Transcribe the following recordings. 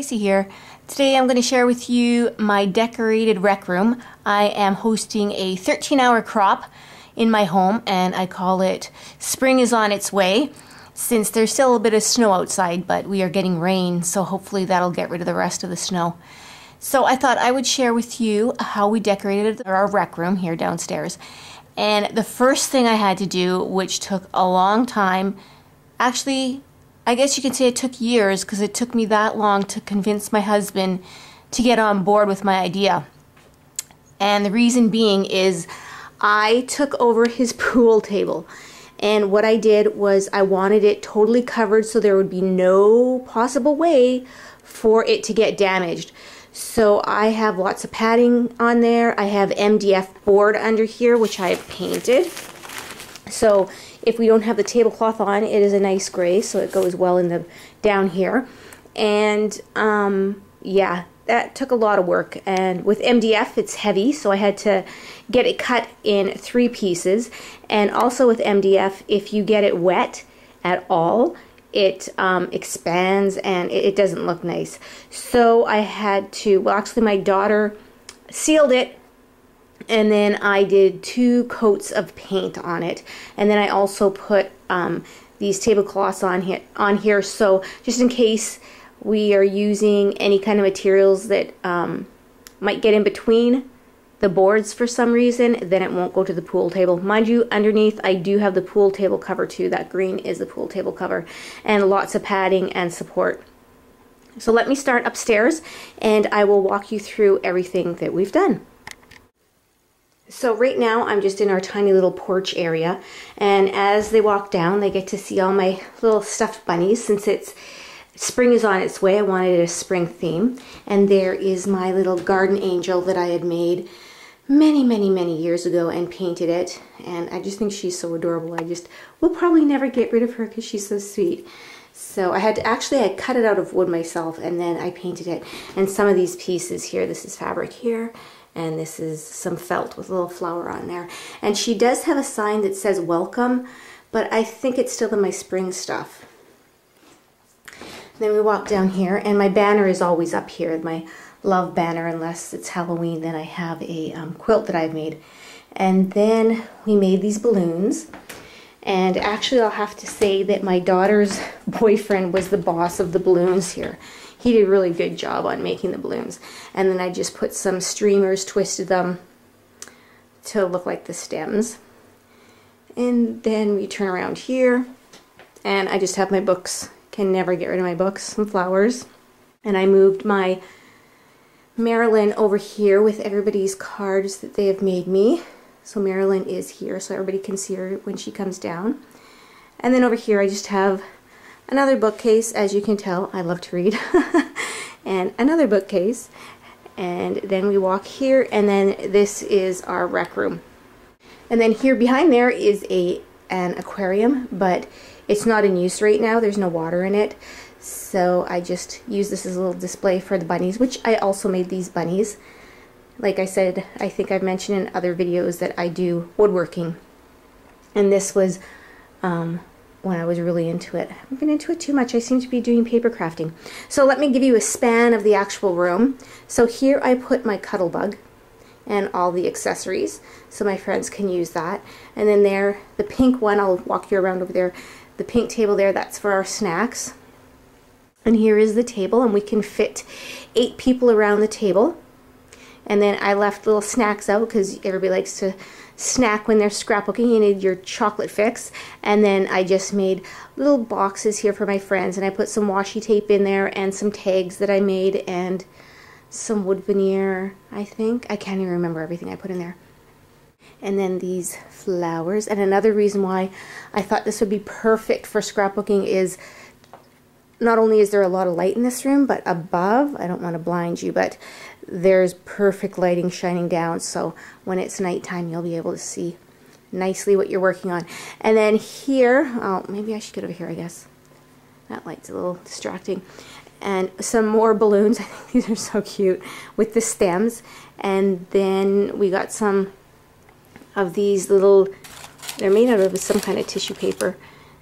Tracy here. Today I'm going to share with you my decorated rec room. I am hosting a 13-hour crop in my home, and I call it Spring is on its way, since there's still a bit of snow outside, but we are getting rain, so hopefully that'll get rid of the rest of the snow. So I thought I would share with you how we decorated our rec room here downstairs. And the first thing I had to do, which took a long time, actually I guess you could say it took years, because it took me that long to convince my husband to get on board with my idea. And the reason being is I took over his pool table, and what I did was I wanted it totally covered so there would be no possible way for it to get damaged. So I have lots of padding on there. I have MDF board under here, which I have painted. So if we don't have the tablecloth on, it is a nice gray, so it goes well in the down here. And yeah, that took a lot of work. And with MDF, it's heavy, so I had to get it cut in 3 pieces. And also with MDF, if you get it wet at all, it expands and it doesn't look nice. So I had to, well, actually my daughter sealed it, and then I did 2 coats of paint on it, and then I also put these tablecloths on here, so just in case we are using any kind of materials that might get in between the boards for some reason, then it won't go to the pool table. Mind you, underneath I do have the pool table cover too. That green is the pool table cover, and lots of padding and support. So let me start upstairs and I will walk you through everything that we've done. So right now I'm just in our tiny little porch area, and as they walk down they get to see all my little stuffed bunnies. Since it's spring is on its way, I wanted a spring theme. And there is my little garden angel that I had made many years ago and painted it, and I just think she's so adorable. I just will probably never get rid of her because she's so sweet. So I had to, actually I cut it out of wood myself and then I painted it. And some of these pieces here, this is fabric here, and this is some felt with a little flower on there. And she does have a sign that says welcome, but I think it's still in my spring stuff. Then we walk down here, and my banner is always up here, my love banner, unless it's Halloween. Then I have a quilt that I've made. And then we made these balloons. And actually I'll have to say that my daughter's boyfriend was the boss of the balloons here. He did a really good job on making the balloons. And then I just put some streamers, twisted them to look like the stems. And then we turn around here, and I just have my books. Can never get rid of my books. Some flowers. And I moved my Marilyn over here with everybody's cards that they have made me. So Marilyn is here so everybody can see her when she comes down. And then over here I just have another bookcase. As you can tell, I love to read. And another bookcase. And then we walk here, and then this is our rec room. And then here behind there is an aquarium, but it's not in use right now. There's no water in it. So I just use this as a little display for the bunnies, which I also made these bunnies. Like I said, I think I've mentioned in other videos that I do woodworking. And this was when I was really into it. I haven't been into it too much. I seem to be doing paper crafting. So let me give you a span of the actual room. So here I put my Cuttlebug and all the accessories, so my friends can use that. And then there, the pink one, I'll walk you around over there. The pink table there, that's for our snacks. And here is the table, and we can fit 8 people around the table. And then I left little snacks out because everybody likes to snack when they're scrapbooking. You need your chocolate fix. And then I just made little boxes here for my friends, and I put some washi tape in there and some tags that I made and some wood veneer, I think. I can't even remember everything I put in there. And then these flowers. And another reason why I thought this would be perfect for scrapbooking is not only is there a lot of light in this room, but above, I don't want to blind you, but there's perfect lighting shining down, so when it's nighttime you'll be able to see nicely what you're working on. And then here, oh, maybe I should get over here, I guess. That light's a little distracting. And some more balloons. I think these are so cute with the stems. And then we got some of these little, they're made out of some kind of tissue paper.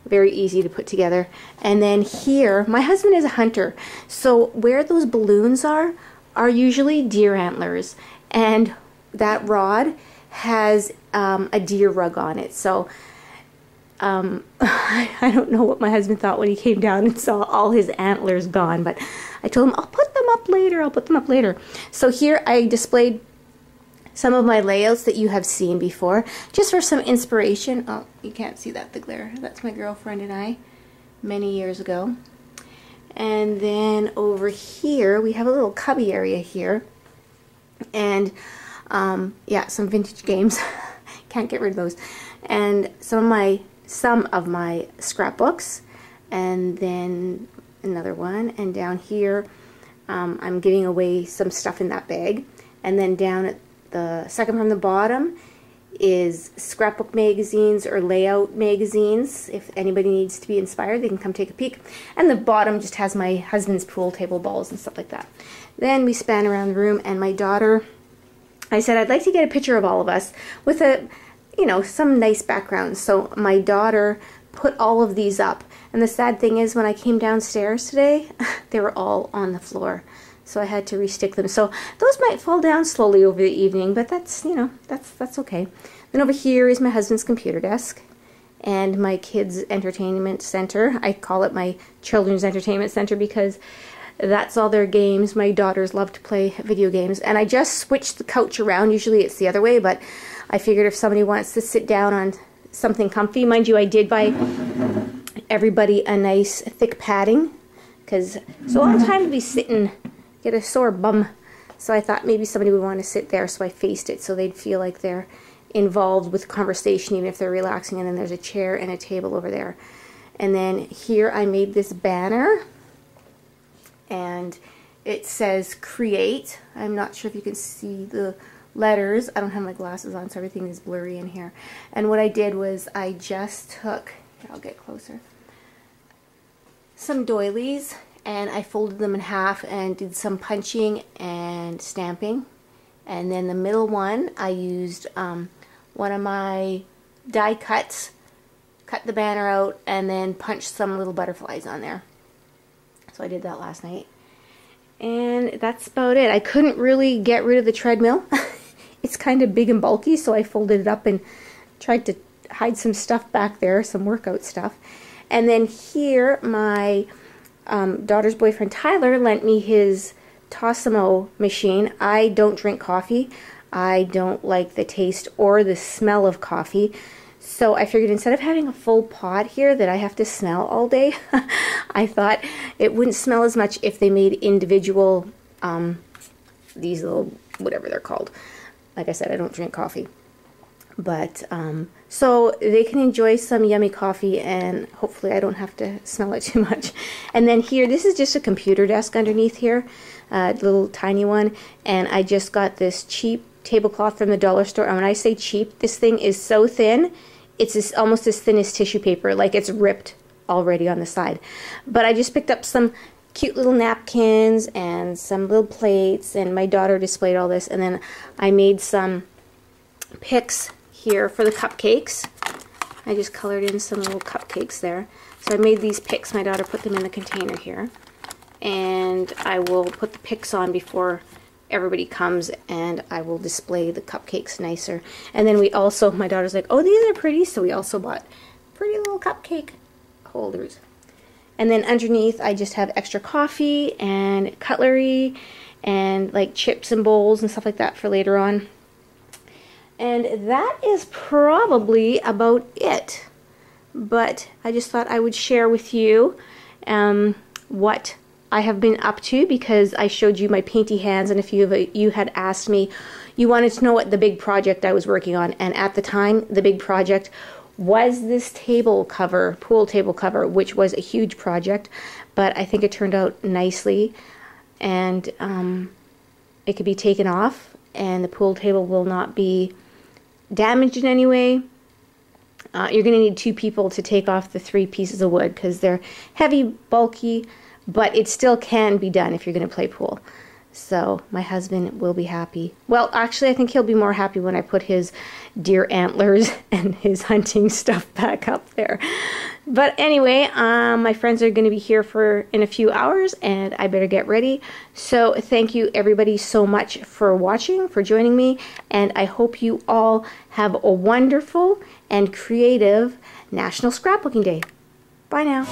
Very easy to put together. And then here, my husband is a hunter, so where those balloons are usually deer antlers, and that rod has a deer rug on it. So I don't know what my husband thought when he came down and saw all his antlers gone, but I told him I'll put them up later. So here I displayed some of my layouts that you have seen before, just for some inspiration. Oh, you can't see that, the glare. That's my girlfriend and I, many years ago. And then over here, we have a little cubby area here. And yeah, some vintage games. Can't get rid of those. And some of my scrapbooks. And then another one. And down here, I'm giving away some stuff in that bag. And then down at the second from the bottom is scrapbook magazines or layout magazines. If anybody needs to be inspired, they can come take a peek. And the bottom just has my husband's pool table balls and stuff like that. Then we span around the room, and my daughter, I said I'd like to get a picture of all of us with a, you know, some nice background. So my daughter put all of these up. And the sad thing is, when I came downstairs today, they were all on the floor. So I had to restick them. So those might fall down slowly over the evening, but that's, you know, that's okay. Then over here is my husband's computer desk and my kids' entertainment center. I call it my children's entertainment center because that's all their games. My daughters love to play video games. And I just switched the couch around. Usually it's the other way, but I figured if somebody wants to sit down on something comfy, mind you, I did buy everybody a nice thick padding, because it's a long time to be sitting, get a sore bum. So I thought maybe somebody would want to sit there, so I faced it so they'd feel like they're involved with conversation even if they're relaxing. And then there's a chair and a table over there. And then here I made this banner, and it says create. I'm not sure if you can see the letters. I don't have my glasses on, so everything is blurry in here. And what I did was I just took, I'll get closer, some doilies, and I folded them in half and did some punching and stamping. And then the middle one, I used one of my die cuts, cut the banner out, and then punched some little butterflies on there. So I did that last night. And that's about it. I couldn't really get rid of the treadmill. It's kind of big and bulky, so I folded it up and tried to hide some stuff back there, some workout stuff. And then here, my daughter's boyfriend Tyler lent me his Tassimo machine. I don't drink coffee. I don't like the taste or the smell of coffee. So I figured instead of having a full pot here that I have to smell all day, I thought it wouldn't smell as much if they made individual, these little, whatever they're called. Like I said, I don't drink coffee. But, so they can enjoy some yummy coffee, and hopefully I don't have to smell it too much. And then here, this is just a computer desk underneath here, a little tiny one. And I just got this cheap tablecloth from the dollar store. And when I say cheap, this thing is so thin, it's almost as thin as tissue paper, like it's ripped already on the side. But I just picked up some cute little napkins and some little plates, and my daughter displayed all this. And then I made some picks here for the cupcakes. I just colored in some little cupcakes there. So I made these picks. My daughter put them in the container here. And I will put the picks on before everybody comes, and I will display the cupcakes nicer. And then we also, my daughter's like, oh, these are pretty, so we also bought pretty little cupcake holders. And then underneath I just have extra coffee and cutlery and like chips and bowls and stuff like that for later on. And that is probably about it. But I just thought I would share with you what I have been up to, because I showed you my painty hands, and a few of you had asked me, you wanted to know what the big project I was working on. And at the time, the big project was this table cover, pool table cover, which was a huge project, but I think it turned out nicely, and it could be taken off, and the pool table will not be damaged in any way. You're going to need 2 people to take off the 3 pieces of wood because they're heavy, bulky, but it still can be done if you're going to play pool. So my husband will be happy. Well, actually, I think he'll be more happy when I put his deer antlers and his hunting stuff back up there. But anyway, my friends are going to be here in a few hours, and I better get ready. So thank you everybody so much for watching, for joining me, and I hope you all have a wonderful and creative National Scrapbooking Day. Bye now.